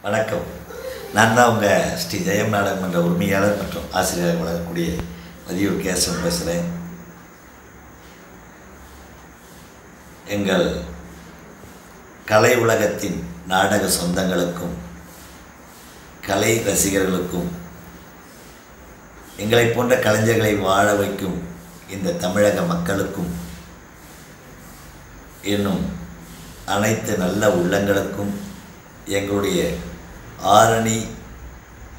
வணக்கம். நான் தான் உங்கள் ஸ்ரீ ஜெயம் நாடகம் என்ற உரிமையாளர் மற்றும் ஆசிரியர் வழங்கக்கூடிய பதியூர் கேசவன் பேசுகிறேன். எங்கள் கலை உலகத்தின் நாடக சொந்தங்களுக்கும் கலை ரசிகர்களுக்கும் எங்களை போன்ற கலைஞர்களை வாழ வைக்கும் இந்த தமிழக மக்களுக்கும் இன்னும் அனைத்து நல்ல உள்ளங்களுக்கும் எங்களுடைய ஆரணி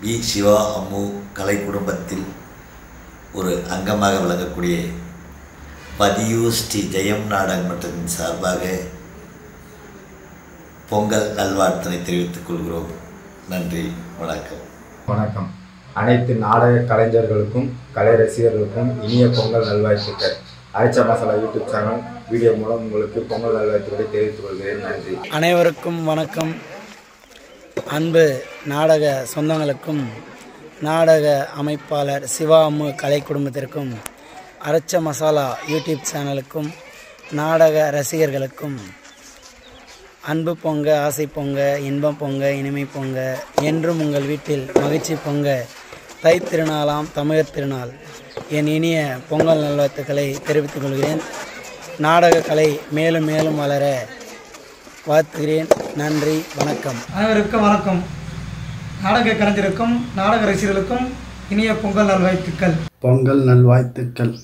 வி சிவா அம்மு கலை குடும்பத்தில் ஒரு அங்கமாக விளங்கக்கூடிய பதியூர் ஸ்ரீ ஜெயம் நாடக மன்றத்தின் சார்பாக பொங்கல் நல்வாழ்த்தினை தெரிவித்துக் கொள்கிறோம். நன்றி, வணக்கம். வணக்கம். அனைத்து நாடக கலைஞர்களுக்கும் கலை ரசிகர்களுக்கும் இனிய பொங்கல் நல்வாழ்த்துக்கள். அரைச்ச மசாலா யூடியூப் சேனல் வீடியோ மூலம் உங்களுக்கு பொங்கல் நல்வாழ்த்துக்களை தெரிவித்துக் கொள்கிறேன். நன்றி. அனைவருக்கும் வணக்கம். அன்பு நாடக சொந்தங்களுக்கும் நாடக அமைப்பாளர் சிவா அம்மு கலை குடும்பத்திற்கும் அரைச்ச மசாலா யூடியூப் சேனலுக்கும் நாடக ரசிகர்களுக்கும் அன்பு பொங்க, ஆசை பொங்க, இன்பம் பொங்க, இனிமை பொங்க, என்றும் உங்கள் வீட்டில் மகிழ்ச்சி பொங்க. தை திருநாளாம் தமிழர் திருநாள். என் இனிய பொங்கல் நல்வாழ்த்துக்களை தெரிவித்துக் கொள்கிறேன். நாடக கலை மேலும் மேலும் வளர வாழ்த்துகிறேன். நன்றி, வணக்கம். அனைவருக்கும் வணக்கம். நாடக கலைஞருக்கும் நாடக ரசிகர்களுக்கும் இனிய பொங்கல் நல்வாழ்த்துக்கள். பொங்கல் நல்வாழ்த்துக்கள்.